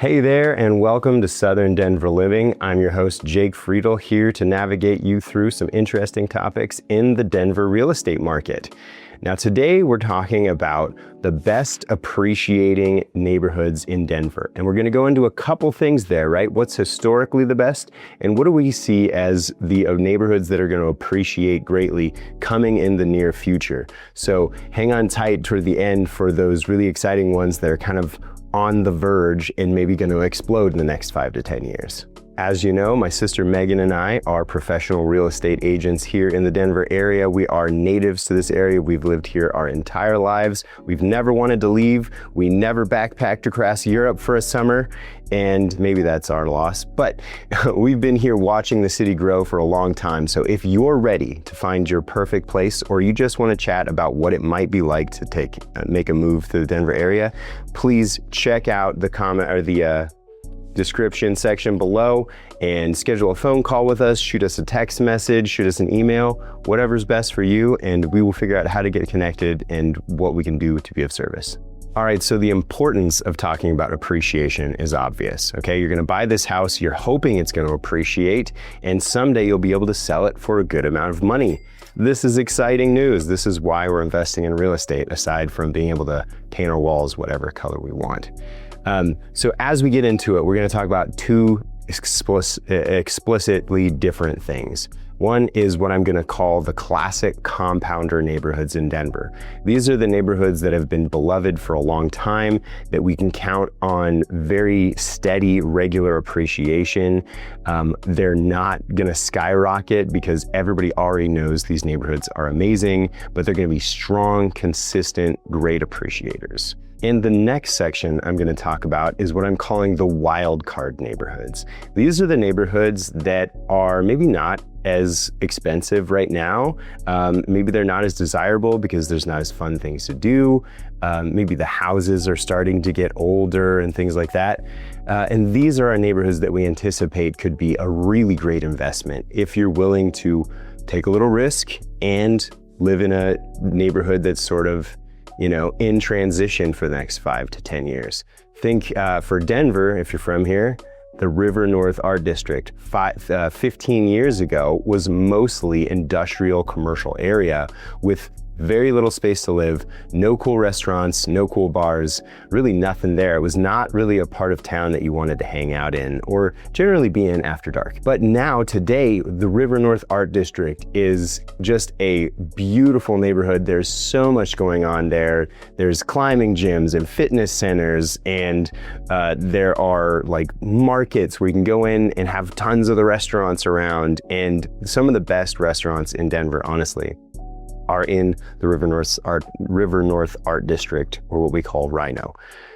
Hey there, and welcome to Southern Denver Living. I'm your host, Jake Freedle, here to navigate you through some interesting topics in the Denver real estate market. Now, today we're talking about the best appreciating neighborhoods in Denver. And we're going to go into a couple things there, right? What's historically the best, and what do we see as the neighborhoods that are going to appreciate greatly coming in the near future? So hang on tight toward the end for those really exciting ones that are kind of on the verge and maybe going to explode in the next 5 to 10 years. As you know, my sister Megan and I are professional real estate agents here in the Denver area. We are natives to this area. We've lived here our entire lives. We've never wanted to leave. We never backpacked across Europe for a summer, and maybe that's our loss, but we've been here watching the city grow for a long time. So if you're ready to find your perfect place, or you just want to chat about what it might be like to make a move to the Denver area, please check out the comment or the description section below and schedule a phone call with us, shoot us a text message, shoot us an email, whatever's best for you, and we will figure out how to get connected and what we can do to be of service. All right, so the importance of talking about appreciation is obvious, okay? You're gonna buy this house, you're hoping it's gonna appreciate, and someday you'll be able to sell it for a good amount of money. This is exciting news. This is why we're investing in real estate, aside from being able to paint our walls whatever color we want. So as we get into it, we're gonna talk about two explicitly different things. One is what I'm gonna call the classic compounder neighborhoods in Denver. These are the neighborhoods that have been beloved for a long time, that we can count on very steady, regular appreciation. They're not gonna skyrocket because everybody already knows these neighborhoods are amazing, but they're gonna be strong, consistent, great appreciators. In the next section I'm going to talk about is what I'm calling the wild card neighborhoods. These are the neighborhoods that are maybe not as expensive right now. Maybe they're not as desirable because there's not as fun things to do. Maybe the houses are starting to get older and things like that. And these are our neighborhoods that we anticipate could be a really great investment if you're willing to take a little risk and live in a neighborhood that's sort of, you know, in transition for the next 5 to 10 years. Think for Denver, if you're from here, the River North Art District 15 years ago was mostly industrial commercial area with very little space to live, no cool restaurants, no cool bars, really nothing there. It was not really a part of town that you wanted to hang out in or generally be in after dark. But now, today, the River North Art District is just a beautiful neighborhood. There's so much going on there. There's climbing gyms and fitness centers, and there are like markets where you can go in and have tons of the restaurants around, and some of the best restaurants in Denver, honestly, are in the River North Art District, or what we call Rhino.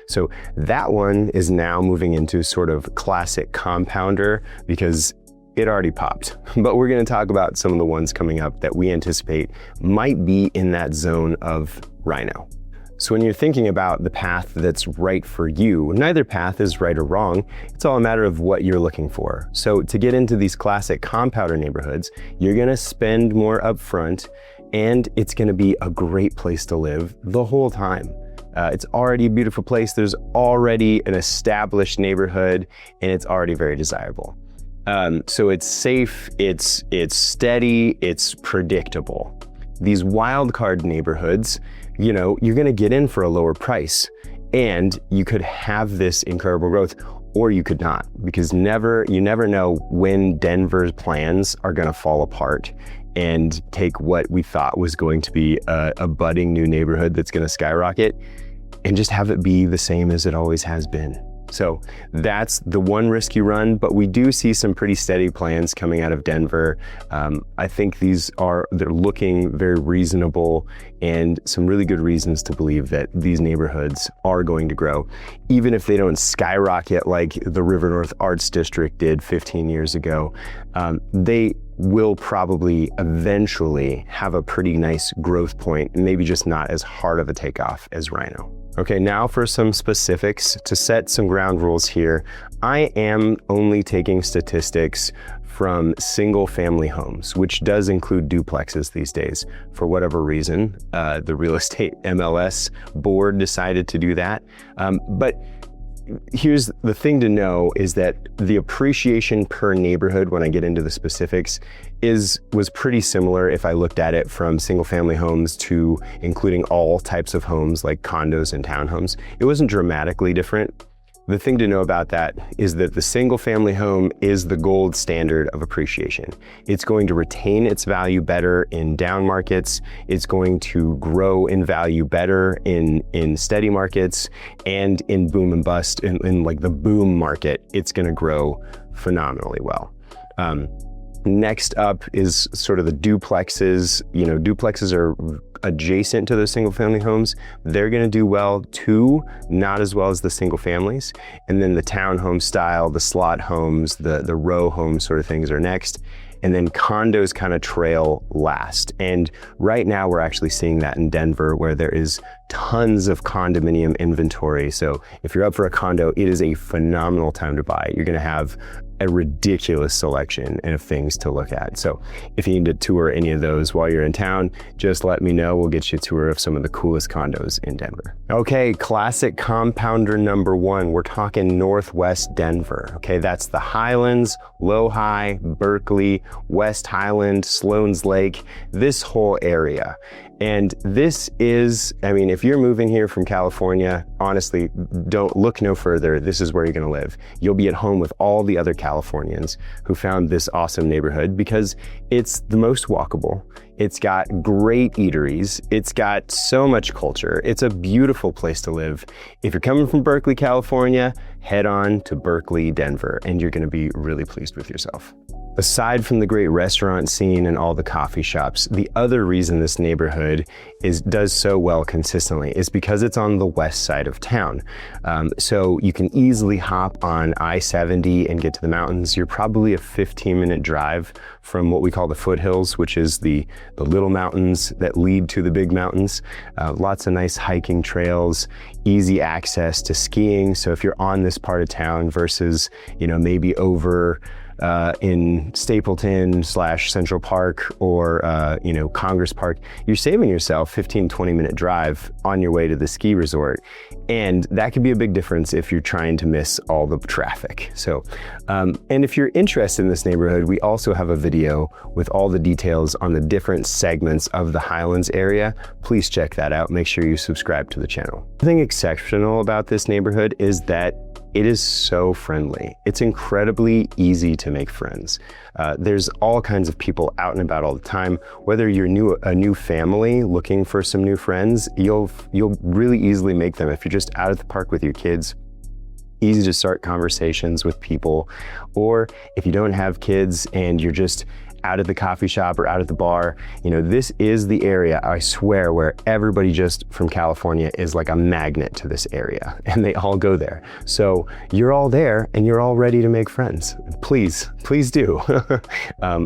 So that one is now moving into sort of classic compounder because it already popped. But we're going to talk about some of the ones coming up that we anticipate might be in that zone of Rhino. So when you're thinking about the path that's right for you, neither path is right or wrong. It's all a matter of what you're looking for. So to get into these classic compounder neighborhoods, you're going to spend more upfront, and it's going to be a great place to live the whole time. It's already a beautiful place. There's already an established neighborhood, and it's already very desirable. So it's safe, it's steady, it's predictable. These wild card neighborhoods, you know, you're going to get in for a lower price, and you could have this incredible growth, or you could not, because you never know when Denver's plans are going to fall apart and take what we thought was going to be a budding new neighborhood that's going to skyrocket and just have it be the same as it always has been. So that's the one risk you run, but we do see some pretty steady plans coming out of Denver. I think they're looking very reasonable, and some really good reasons to believe that these neighborhoods are going to grow, even if they don't skyrocket like the River North Arts District did 15 years ago. They will probably eventually have a pretty nice growth point, and maybe just not as hard of a takeoff as Rhino. Okay, now for some specifics. To set some ground rules here, I am only taking statistics from single family homes, which does include duplexes these days. For whatever reason, the real estate MLS board decided to do that. But here's the thing to know is that the appreciation per neighborhood, when I get into the specifics, was pretty similar if I looked at it from single family homes to including all types of homes like condos and townhomes. It wasn't dramatically different. The thing to know about that is that the single family home is the gold standard of appreciation. It's going to retain its value better in down markets. It's going to grow in value better in steady markets, and in boom and bust, in like the boom market, it's gonna grow phenomenally well. Next up is sort of the duplexes. You know, duplexes are adjacent to those single family homes. They're gonna do well too, not as well as the single families. And then the townhome style, the slot homes, the row home sort of things are next. And then condos kind of trail last. And right now we're actually seeing that in Denver, where there is tons of condominium inventory. So if you're up for a condo, it is a phenomenal time to buy. You're gonna have a ridiculous selection of things to look at. So if you need to tour any of those while you're in town, just let me know. We'll get you a tour of some of the coolest condos in Denver. Okay, classic compounder number one. We're talking Northwest Denver. Okay, that's the Highlands, Low-High, Berkeley, West Highland, Sloan's Lake, this whole area. And this is, I mean, if you're moving here from California, honestly, don't look no further. This is where you're gonna live. You'll be at home with all the other Californians who found this awesome neighborhood because it's the most walkable. It's got great eateries. It's got so much culture. It's a beautiful place to live. If you're coming from Berkeley, California, head on to Berkeley, Denver, and you're gonna be really pleased with yourself. Aside from the great restaurant scene and all the coffee shops, the other reason this neighborhood does so well consistently is because it's on the west side of town. So you can easily hop on I-70 and get to the mountains. You're probably a 15-minute drive from what we call the foothills, which is the little mountains that lead to the big mountains. Lots of nice hiking trails, easy access to skiing. So if you're on this part of town versus, you know, maybe over in Stapleton / Central Park or, you know, Congress Park, you're saving yourself 15-20 minute drive on your way to the ski resort. And that could be a big difference if you're trying to miss all the traffic. So, and if you're interested in this neighborhood, we also have a video with all the details on the different segments of the Highlands area. Please check that out. Make sure you subscribe to the channel. The thing exceptional about this neighborhood is that it is so friendly. It's incredibly easy to make friends. There's all kinds of people out and about all the time. Whether you're a new family looking for some new friends, you'll really easily make them if you're just out at the park with your kids. Easy to start conversations with people. Or if you don't have kids and you're just out at the coffee shop or out at the bar, you know, this is the area, I swear, where everybody just from California is like a magnet to this area and they all go there. So you're all there and you're all ready to make friends. Please do.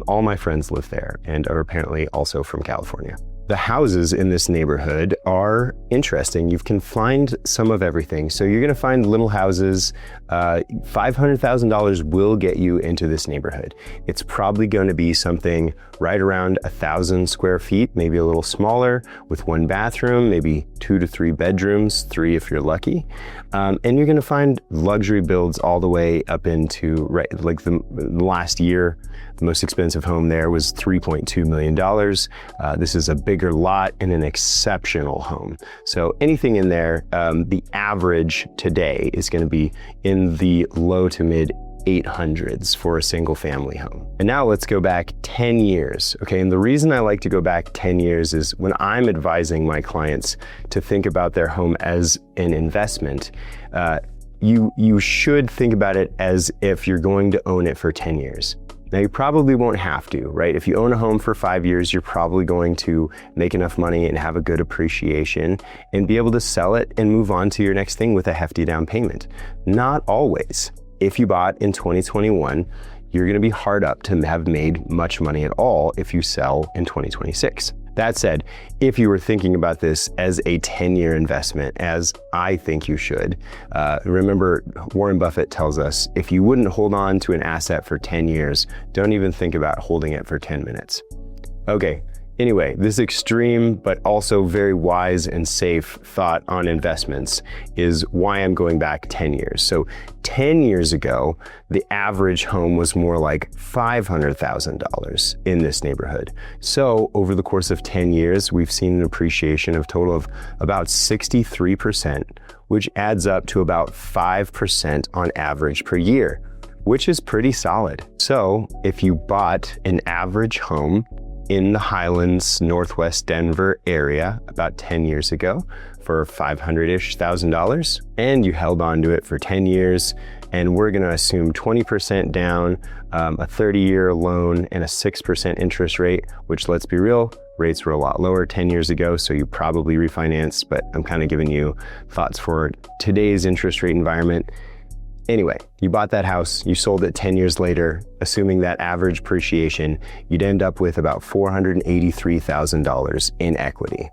All my friends live there and are apparently also from California. The houses in this neighborhood are interesting. You can find some of everything. So you're gonna find little houses. $500,000 will get you into this neighborhood. It's probably gonna be something right around 1,000 square feet, maybe a little smaller, with 1 bathroom, maybe 2 to 3 bedrooms, 3 if you're lucky. And you're gonna find luxury builds all the way up into, right, like the last year, the most expensive home there was $3.2 million. This is a bigger lot and an exceptional home. So anything in there, the average today is going to be in the low to mid 800s for a single family home. And now let's go back 10 years. Okay, and the reason I like to go back 10 years is when I'm advising my clients to think about their home as an investment, you should think about it as if you're going to own it for 10 years. Now, you probably won't have to, right? If you own a home for 5 years, you're probably going to make enough money and have a good appreciation and be able to sell it and move on to your next thing with a hefty down payment. Not always. If you bought in 2021, you're gonna be hard up to have made much money at all if you sell in 2026. That said, if you were thinking about this as a 10-year investment, as I think you should, remember Warren Buffett tells us, if you wouldn't hold on to an asset for 10 years, don't even think about holding it for 10 minutes. Okay, Anyway, this extreme but also very wise and safe thought on investments is why I'm going back 10 years. So 10 years ago, the average home was more like $500,000 in this neighborhood. So over the course of 10 years, we've seen an appreciation of total of about 63%, which adds up to about 5% on average per year, which is pretty solid. So if you bought an average home in the Highlands, Northwest Denver area about 10 years ago for $500-ish thousand, and you held on to it for 10 years, and we're gonna assume 20% down, a 30-year loan, and a 6% interest rate, which, let's be real, rates were a lot lower 10 years ago, so you probably refinanced, but I'm kind of giving you thoughts for today's interest rate environment. Anyway, you bought that house, you sold it 10 years later, assuming that average appreciation, you'd end up with about $483,000 in equity.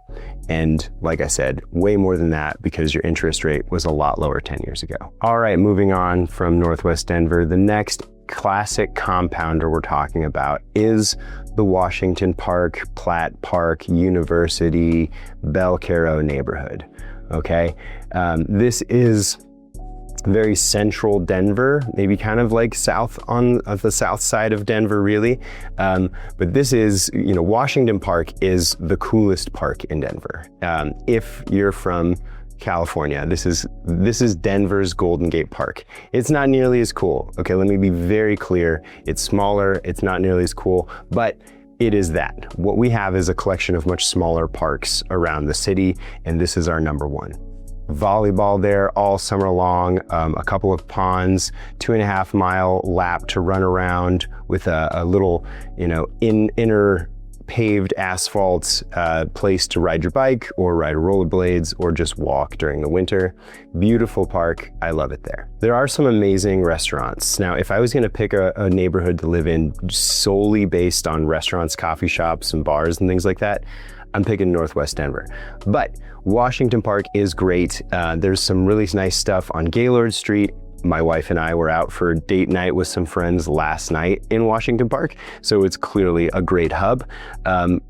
And like I said, way more than that because your interest rate was a lot lower 10 years ago. All right, moving on from Northwest Denver, the next classic compounder we're talking about is the Washington Park, Platte Park, University, Belcarro neighborhood, okay? This is very central Denver, maybe kind of like south on the south side of Denver, really. But this is, Washington Park is the coolest park in Denver. If you're from California, this is Denver's Golden Gate Park. It's not nearly as cool. Okay, let me be very clear. It's smaller, it's not nearly as cool, but it is that. What we have is a collection of much smaller parks around the city, and this is our number one. Volleyball there all summer long, a couple of ponds, 2.5 mile lap to run around with a little, inner paved asphalt place to ride your bike or ride rollerblades or just walk during the winter. Beautiful park. I love it there. There are some amazing restaurants. Now, if I was going to pick a neighborhood to live in solely based on restaurants, coffee shops, and bars and things like that, I'm picking Northwest Denver. But Washington Park is great. There's some really nice stuff on Gaylord Street. My wife and I were out for a date night with some friends last night in Washington Park, so it's clearly a great hub.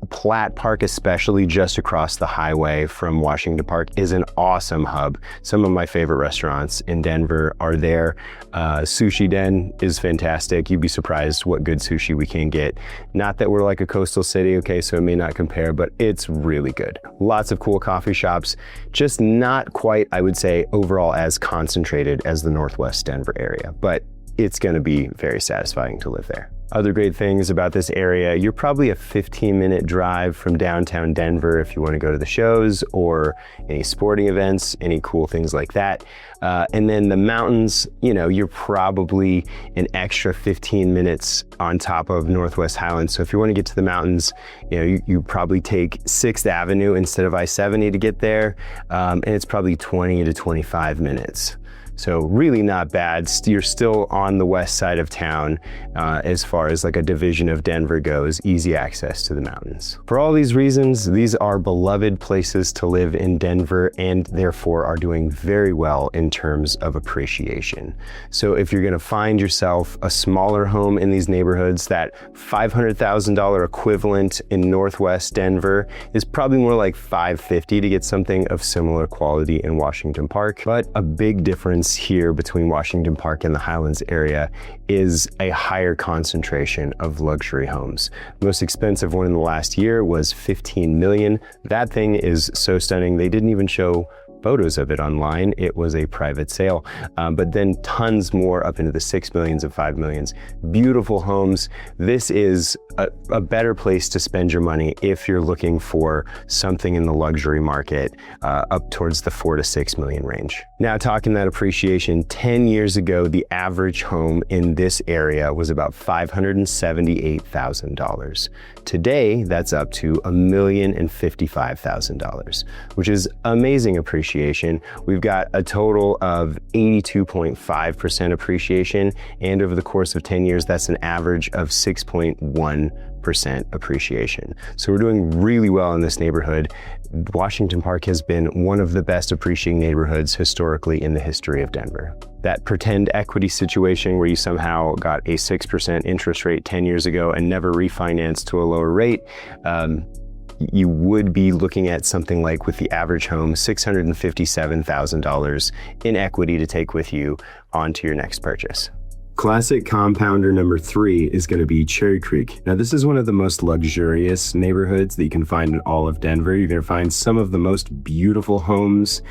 Platte Park, especially just across the highway from Washington Park, is an awesome hub. Some of my favorite restaurants in Denver are there. Sushi Den is fantastic. You'd be surprised what good sushi we can get. Not that we're like a coastal city, okay, so it may not compare, but it's really good. Lots of cool coffee shops, just not quite, I would say, overall as concentrated as the Northwest Denver area, but it's going to be very satisfying to live there. Other great things about this area, you're probably a 15-minute drive from downtown Denver if you want to go to the shows or any sporting events, any cool things like that. And then the mountains, you're probably an extra 15 minutes on top of Northwest Highlands. So if you want to get to the mountains, you probably take 6th Avenue instead of I-70 to get there. And it's probably 20 to 25 minutes. So really not bad. You're still on the west side of town as far as like a division of Denver goes, easy access to the mountains. For all these reasons, these are beloved places to live in Denver and therefore are doing very well in terms of appreciation. So if you're gonna find yourself a smaller home in these neighborhoods, that $500,000 equivalent in Northwest Denver is probably more like $550 to get something of similar quality in Washington Park. But a big difference here between Washington Park and the Highlands area is a higher concentration of luxury homes. The most expensive one in the last year was $15 million. That thing is so stunning. They didn't even show photos of it online. It was a private sale, but then tons more up into the 6 millions and 5 millions. Beautiful homes. This is a better place to spend your money if you're looking for something in the luxury market up towards the 4 to 6 million range. Now, talking that appreciation, 10 years ago, the average home in this area was about $578,000. Today, that's up to $1,055,000, which is amazing appreciation. We've got a total of 82.5% appreciation, and over the course of 10 years, that's an average of 6.1% appreciation. So we're doing really well in this neighborhood. Washington Park has been one of the best appreciating neighborhoods historically in the history of Denver. That pretend equity situation where you somehow got a 6% interest rate 10 years ago and never refinanced to a lower rate, you would be looking at something like, with the average home, $657,000 in equity to take with you onto your next purchase. Classic compounder number 3 is going to be Cherry Creek. Now, this is one of the most luxurious neighborhoods that you can find in all of Denver. You're going to find some of the most beautiful homes,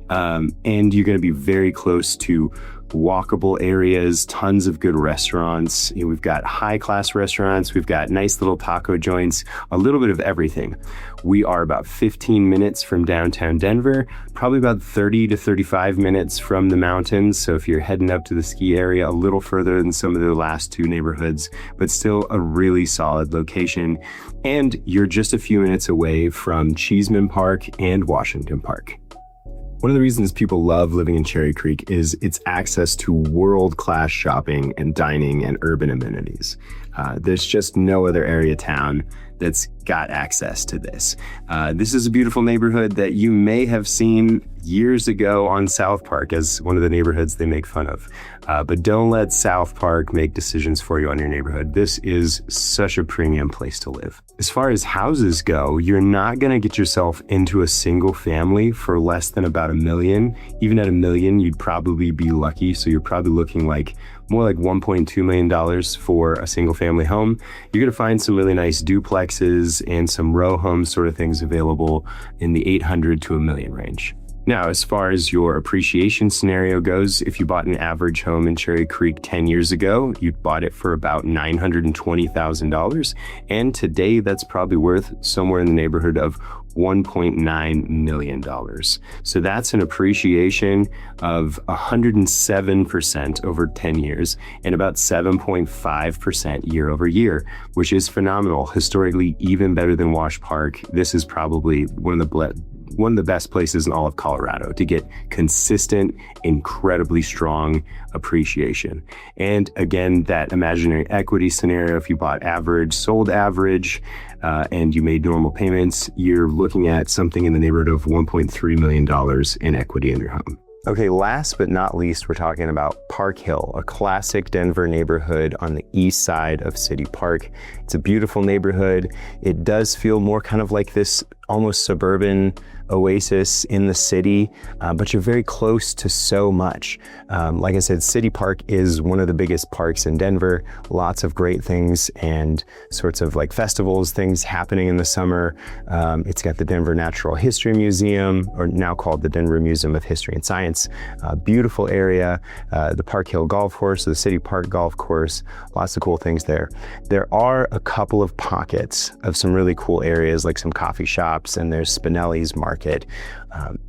and you're going to be very close to walkable areas, tons of good restaurants. We've got high-class restaurants, we've got nice little taco joints, a little bit of everything. We are about 15 minutes from downtown Denver, probably about 30 to 35 minutes from the mountains. So if you're heading up to the ski area, a little further than some of the last 2 neighborhoods, but still a really solid location. And you're just a few minutes away from Cheeseman Park and Washington Park. One of the reasons people love living in Cherry Creek is its access to world-class shopping and dining and urban amenities. There's just no other area town that's got access to this. This is a beautiful neighborhood that you may have seen years ago on South Park as one of the neighborhoods they make fun of. But don't let South Park make decisions for you on your neighborhood. This is such a premium place to live. As far as houses go, you're not gonna get yourself into a single family for less than about $1 million. Even at $1 million, you'd probably be lucky. So you're probably looking like more like $1.2 million for a single family home. You're gonna find some really nice duplexes and some row home sort of things available in the 800 to $1 million range. Now, as far as your appreciation scenario goes, if you bought an average home in Cherry Creek 10 years ago, you bought it for about $920,000. And today that's probably worth somewhere in the neighborhood of $1.9 million. So that's an appreciation of 107% over 10 years and about 7.5% year over year, which is phenomenal. Historically, even better than Wash Park. This is probably one of the best places in all of Colorado to get consistent, incredibly strong appreciation. And again, that imaginary equity scenario, if you bought average, sold average, and you made normal payments, you're looking at something in the neighborhood of $1.3 million in equity in your home. Okay, last but not least, we're talking about Park Hill, a classic Denver neighborhood on the east side of City Park. It's a beautiful neighborhood. It does feel more kind of like this almost suburban oasis in the city, but you're very close to so much. Like I said, City Park is one of the biggest parks in Denver. Lots of great things and sorts of like festivals, things happening in the summer. It's got the Denver Natural History Museum, or now called the Denver Museum of History and Science. Beautiful area, the Park Hill Golf Course, the City Park Golf Course, lots of cool things there. There are a couple of pockets of some really cool areas, like some coffee shops, and there's Spinelli's Market.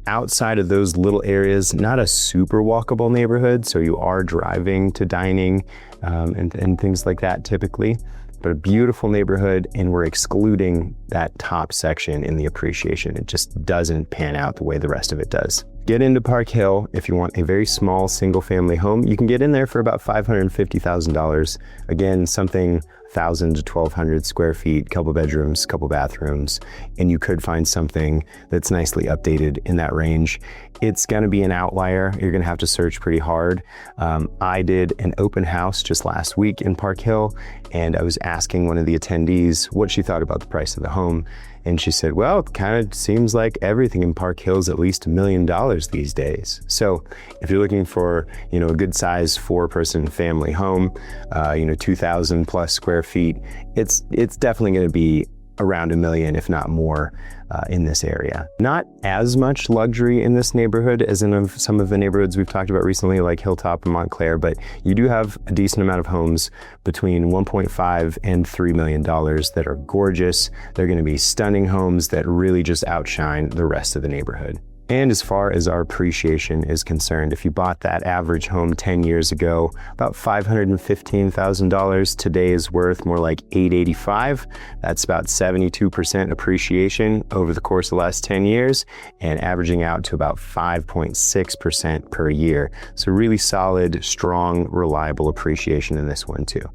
Outside of those little areas, not a super walkable neighborhood, so you are driving to dining and things like that typically, but a beautiful neighborhood, and we're excluding that top section in the appreciation. It just doesn't pan out the way the rest of it does. Get into Park Hill if you want a very small single family home. You can get in there for about $550,000. Again, something 1,000 to 1,200 square feet, couple bedrooms, couple bathrooms, and you could find something that's nicely updated in that range. It's gonna be an outlier. You're gonna have to search pretty hard. I did an open house just last week in Park Hill, and I was asking one of the attendees what she thought about the price of the home. And she said, well, it kind of seems like everything in Park Hill is at least $1 million these days. So if you're looking for, a good size 4-person family home, 2,000 plus square feet, it's definitely going to be around $1 million, if not more, in this area. Not as much luxury in this neighborhood as in some of the neighborhoods we've talked about recently, like Hilltop and Montclair, but you do have a decent amount of homes between $1.5 and $3 million that are gorgeous. They're going to be stunning homes that really just outshine the rest of the neighborhood. And as far as our appreciation is concerned, if you bought that average home 10 years ago, about $515,000, today is worth more like $885,000. That's about 72% appreciation over the course of the last 10 years and averaging out to about 5.6% per year. So really solid, strong, reliable appreciation in this one too.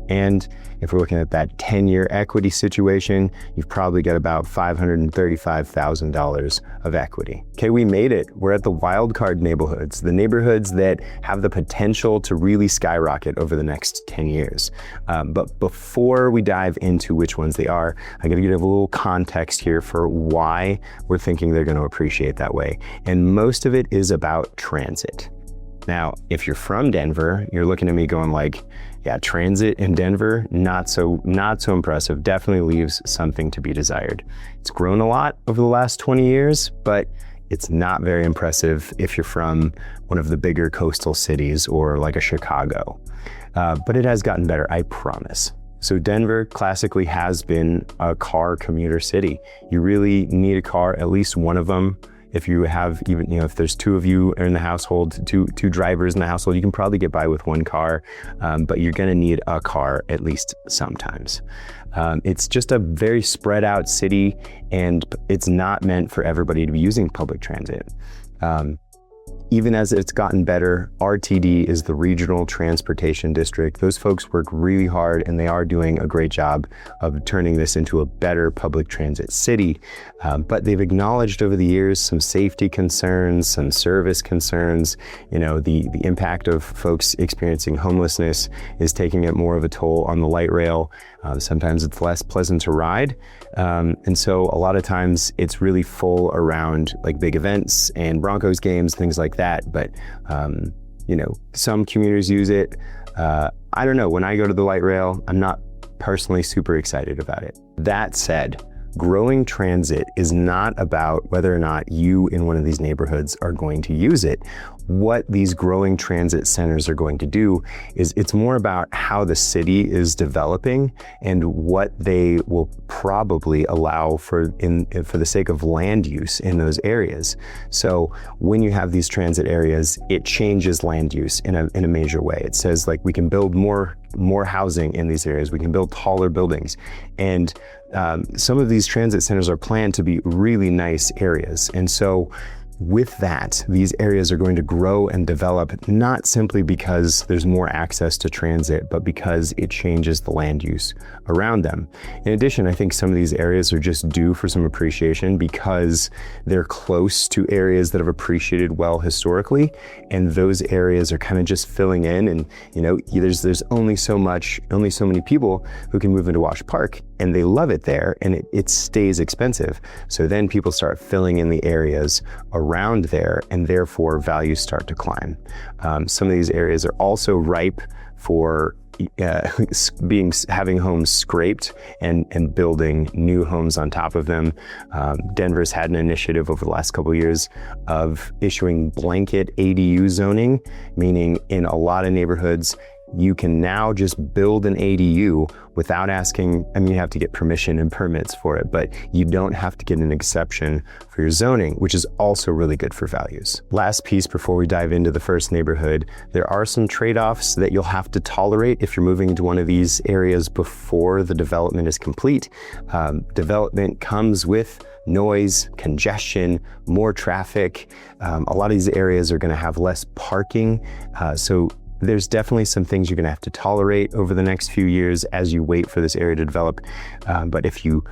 And if we're looking at that 10-year equity situation, you've probably got about $535,000 of equity. Okay, we made it. We're at the wild card neighborhoods, the neighborhoods that have the potential to really skyrocket over the next 10 years. But before we dive into which ones they are, I gotta give a little context here for why we're thinking they're gonna appreciate that way. And most of it is about transit. Now, if you're from Denver, you're looking at me going like, yeah, transit in Denver, not so impressive. Definitely leaves something to be desired. It's grown a lot over the last 20 years, but it's not very impressive if you're from one of the bigger coastal cities or like a Chicago. But it has gotten better, I promise. So Denver classically has been a car commuter city. You really need a car, at least one of them. If you have even, if there's two of you in the household, two drivers in the household, you can probably get by with one car, but you're gonna need a car at least sometimes. It's just a very spread out city, and it's not meant for everybody to be using public transit. Even as it's gotten better, RTD is the Regional Transportation District. Those folks work really hard, and they are doing a great job of turning this into a better public transit city. But they've acknowledged over the years some safety concerns, some service concerns. The impact of folks experiencing homelessness is taking it more of a toll on the light rail. Sometimes it's less pleasant to ride. And so a lot of times it's really full around like big events and Broncos games, things like that. But, some commuters use it. I don't know, when I go to the light rail, I'm not personally super excited about it. That said, growing transit is not about whether or not you in one of these neighborhoods are going to use it. What these growing transit centers are going to do is it's more about how the city is developing and what they will probably allow for the sake of land use in those areas. So when you have these transit areas, it changes land use in a major way. It says like we can build more housing in these areas, we can build taller buildings, and some of these transit centers are planned to be really nice areas. And so with that, these areas are going to grow and develop, not simply because there's more access to transit, but because it changes the land use around them. In addition, I think some of these areas are just due for some appreciation because they're close to areas that have appreciated well historically, and those areas are kind of just filling in. And there's only so many people who can move into Wash Park, and they love it there, and it stays expensive. So then people start filling in the areas around there, and therefore values start to climb. Some of these areas are also ripe for having homes scraped and building new homes on top of them. Denver's had an initiative over the last couple of years of issuing blanket ADU zoning, meaning in a lot of neighborhoods, you can now just build an ADU without asking, you have to get permission and permits for it, but you don't have to get an exception for your zoning, which is also really good for values. Last piece before we dive into the first neighborhood, there are some trade-offs that you'll have to tolerate if you're moving into one of these areas before the development is complete. Development comes with noise, congestion, more traffic. A lot of these areas are gonna have less parking, so there's definitely some things you're gonna have to tolerate over the next few years as you wait for this area to develop. But if you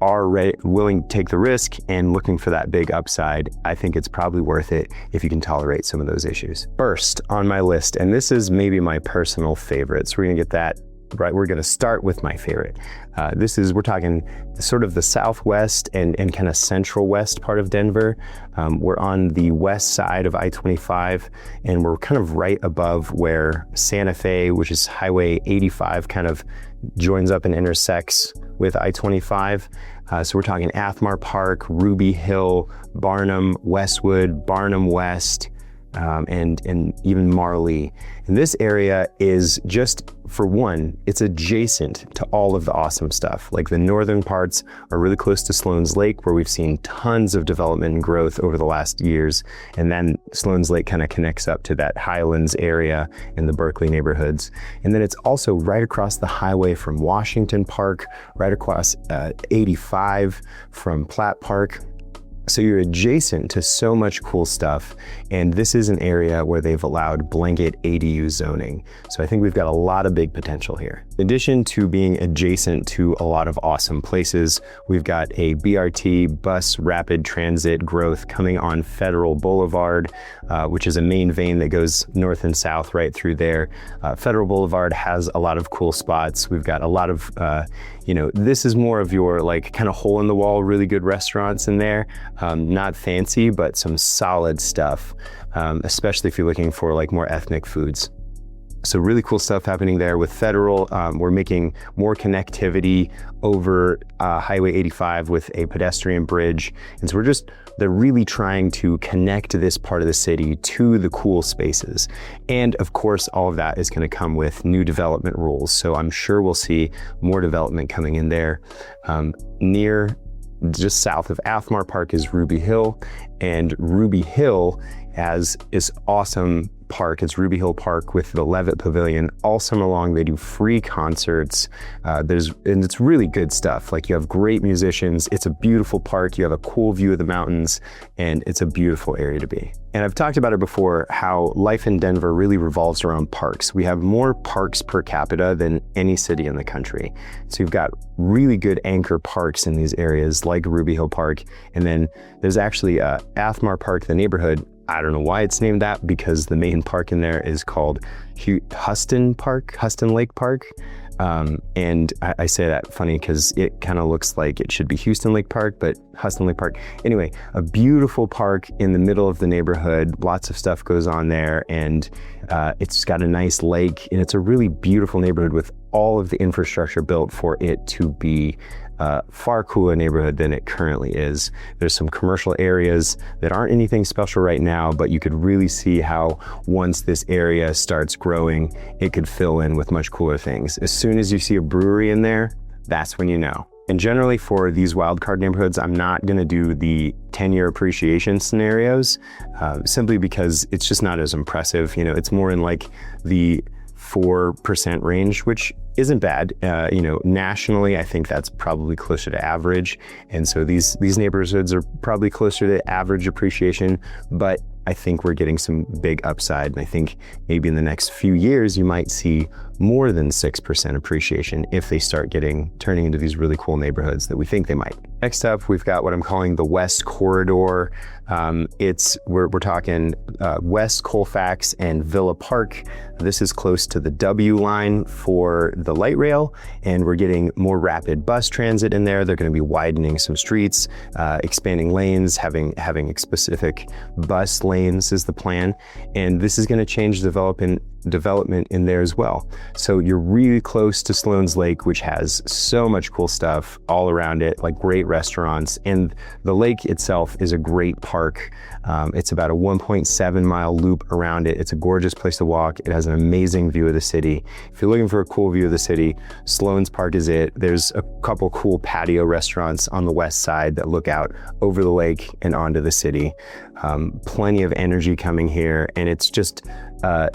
are willing to take the risk and looking for that big upside, I think it's probably worth it if you can tolerate some of those issues. First on my list, and this is maybe my personal favorite, so we're gonna get that right. We're gonna start with my favorite. We're talking sort of the southwest and kind of central west part of Denver. We're on the west side of I-25, and we're kind of right above where Santa Fe, which is Highway 85, kind of joins up and intersects with I-25. So we're talking Athmar Park, Ruby Hill, Barnum, Westwood, Barnum West, and even Marley. And this area is just, for one, it's adjacent to all of the awesome stuff. Like the northern parts are really close to Sloan's Lake, where we've seen tons of development and growth over the last years. And then Sloan's Lake kind of connects up to that Highlands area in the Berkeley neighborhoods. And then it's also right across the highway from Washington Park, right across 85 from Platte Park. So you're adjacent to so much cool stuff, and this is an area where they've allowed blanket ADU zoning. So I think we've got a lot of big potential here. In addition to being adjacent to a lot of awesome places, we've got a BRT bus rapid transit growth coming on Federal Boulevard, which is a main vein that goes north and south right through there. Federal Boulevard has a lot of cool spots. We've got a lot of, this is more of your like kind of hole in the wall, really good restaurants in there. Not fancy, but some solid stuff, especially if you're looking for like more ethnic foods. So really cool stuff happening there with Federal. We're making more connectivity over Highway 85 with a pedestrian bridge. And so they're really trying to connect this part of the city to the cool spaces. And of course, all of that is going to come with new development rules. So I'm sure we'll see more development coming in there. Near just south of Athmar Park is Ruby Hill, and Ruby Hill has this awesome park. It's Ruby Hill Park with the Levitt Pavilion. All summer long, they do free concerts. And it's really good stuff. Like, you have great musicians. It's a beautiful park. You have a cool view of the mountains, and it's a beautiful area to be. And I've talked about it before, how life in Denver really revolves around parks. We have more parks per capita than any city in the country. So you've got really good anchor parks in these areas like Ruby Hill Park. And then there's actually Athmar Park, the neighborhood. I don't know why it's named that, because the main park in there is called Huston Lake Park. And I say that funny because it kind of looks like it should be Houston Lake Park, but Huston Lake Park. Anyway, a beautiful park in the middle of the neighborhood. Lots of stuff goes on there, and it's got a nice lake, and it's a really beautiful neighborhood with all of the infrastructure built for it to be far cooler neighborhood than it currently is. There's some commercial areas that aren't anything special right now, but you could really see how once this area starts growing, it could fill in with much cooler things. As soon as you see a brewery in there, that's when you know. And generally for these wildcard neighborhoods, I'm not going to do the 10-year appreciation scenarios, simply because it's just not as impressive. It's more in like the 4% range, which isn't bad. Nationally, I think that's probably closer to average. And so these neighborhoods are probably closer to average appreciation, but I think we're getting some big upside. And I think maybe in the next few years, you might see more than 6% appreciation if they start turning into these really cool neighborhoods that we think they might. Next up, we've got what I'm calling the West Corridor. We're talking West Colfax and Villa Park. This is close to the W line for the light rail, and we're getting more rapid bus transit in there. They're going to be widening some streets, expanding lanes, having specific bus lanes is the plan, and this is going to change development in there as well. So you're really close to Sloan's Lake, which has so much cool stuff all around it, like great restaurants, and the lake itself is a great park. It's about a 1.7 mile loop around it. It's a gorgeous place to walk. It has an amazing view of the city. If you're looking for a cool view of the city, Sloan's Park is it. There's a couple cool patio restaurants on the west side that look out over the lake and onto the city. Plenty of energy coming here, and it's just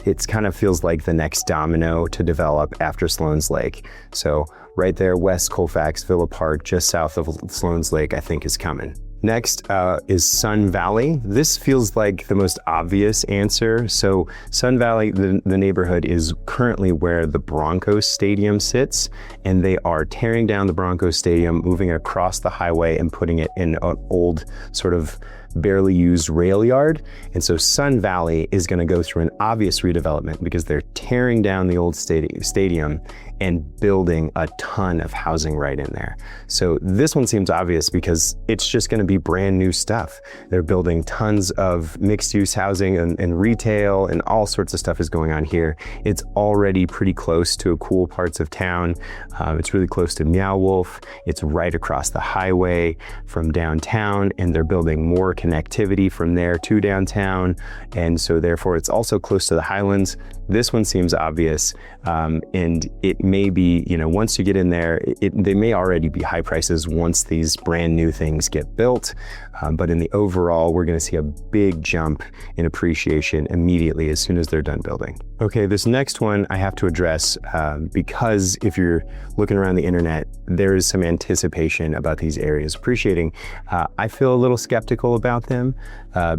it kind of feels like the next domino to develop after Sloan's Lake. So right there, West Colfax, Villa Park, just south of Sloan's Lake, I think is coming. Next is Sun Valley. This feels like the most obvious answer. So Sun Valley, the neighborhood, is currently where the Broncos Stadium sits, and they are tearing down the Broncos Stadium, moving across the highway and putting it in an old sort of barely used rail yard. And so Sun Valley is going to go through an obvious redevelopment because they're tearing down the old stadium and building a ton of housing right in there. So this one seems obvious because it's just going to be brand new stuff. They're building tons of mixed use housing and retail, and all sorts of stuff is going on here. It's already pretty close to cool parts of town. It's really close to Meow Wolf. It's right across the highway from downtown, and they're building more connectivity from there to downtown. And so therefore it's also close to the Highlands. This one seems obvious, and it may be, once you get in there, they may already be high prices once these brand new things get built. But in the overall, we're going to see a big jump in appreciation immediately as soon as they're done building. Okay, this next one I have to address because if you're looking around the internet, there is some anticipation about these areas appreciating. I feel a little skeptical about them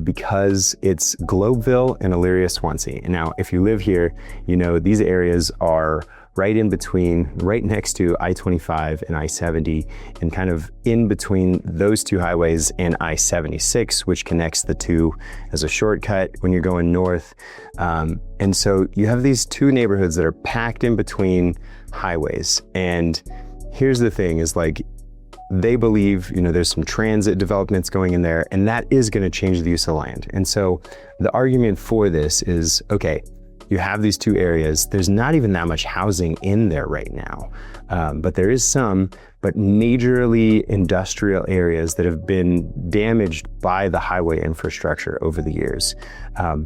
because it's Globeville and Elyria, Swansea. Now, if you live here, these areas are right in between, right next to I-25 and I-70, and kind of in between those two highways and I-76, which connects the two as a shortcut when you're going north. And so you have these two neighborhoods that are packed in between highways. And here's the thing is they believe, there's some transit developments going in there, and that is going to change the use of land. And so the argument for this is, okay, you have these two areas. There's not even that much housing in there right now, but there is some, but majorly industrial areas that have been damaged by the highway infrastructure over the years.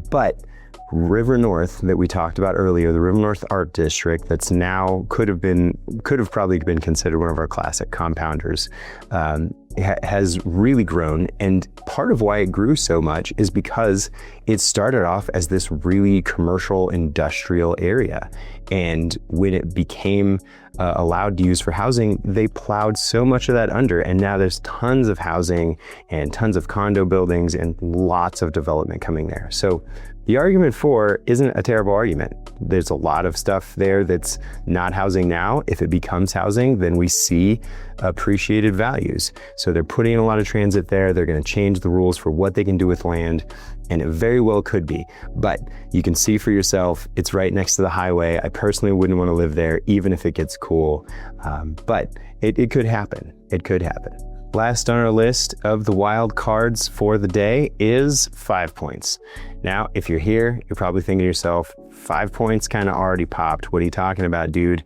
But River North that we talked about earlier, the River North Art District, that's now could have probably been considered one of our classic compounders, has really grown. And part of why it grew so much is because it started off as this really commercial industrial area. And when it became allowed to use for housing, they plowed so much of that under. And now there's tons of housing and tons of condo buildings and lots of development coming there. So the argument for isn't a terrible argument. There's a lot of stuff there that's not housing now. If it becomes housing, then we see appreciated values. So they're putting in a lot of transit there. They're going to change the rules for what they can do with land, and it very well could be. But you can see for yourself, it's right next to the highway. I personally wouldn't want to live there, even if it gets cool. But it could happen. It could happen. Last on our list of the wild cards for the day is 5 Points. Now, if you're here, you're probably thinking to yourself, 5 Points kind of already popped. What are you talking about, dude?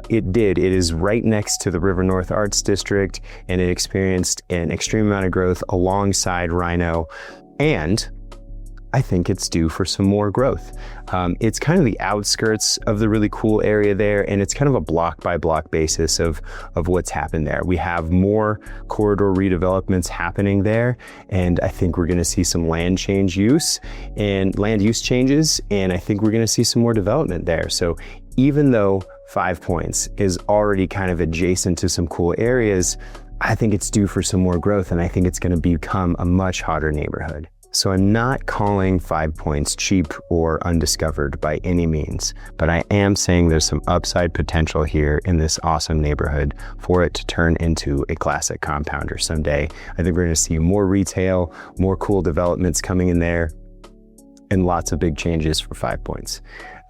It did. It is right next to the River North Arts District, and it experienced an extreme amount of growth alongside Rhino, and I think it's due for some more growth. It's kind of the outskirts of the really cool area there, and it's kind of a block by block basis of what's happened there. We have more corridor redevelopments happening there, and I think we're gonna see some land use changes, and I think we're gonna see some more development there. So even though 5 Points is already kind of adjacent to some cool areas, I think it's due for some more growth, and I think it's gonna become a much hotter neighborhood. So I'm not calling 5 Points cheap or undiscovered by any means, but I am saying there's some upside potential here in this awesome neighborhood for it to turn into a classic compounder someday. I think we're gonna see more retail, more cool developments coming in there, and lots of big changes for 5 Points.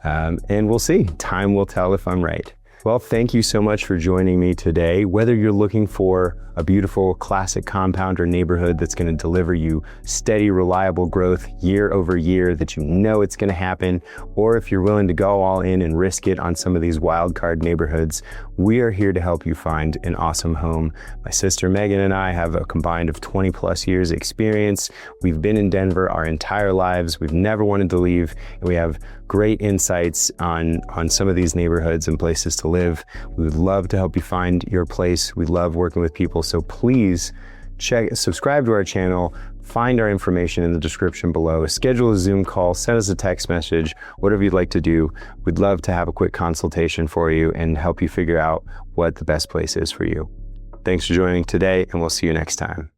And we'll see. Time will tell if I'm right. Well, thank you so much for joining me today. Whether you're looking for a beautiful classic compounder neighborhood that's going to deliver you steady, reliable growth year over year that you know it's going to happen, or if you're willing to go all in and risk it on some of these wild card neighborhoods, we are here to help you find an awesome home. My sister Megan and I have a combined of 20 plus years experience. We've been in Denver our entire lives. We've never wanted to leave, and we have great insights on some of these neighborhoods and places to live. We would love to help you find your place. We love working with people. So please subscribe to our channel, find our information in the description below, schedule a Zoom call, send us a text message, whatever you'd like to do. We'd love to have a quick consultation for you and help you figure out what the best place is for you. Thanks for joining today, and we'll see you next time.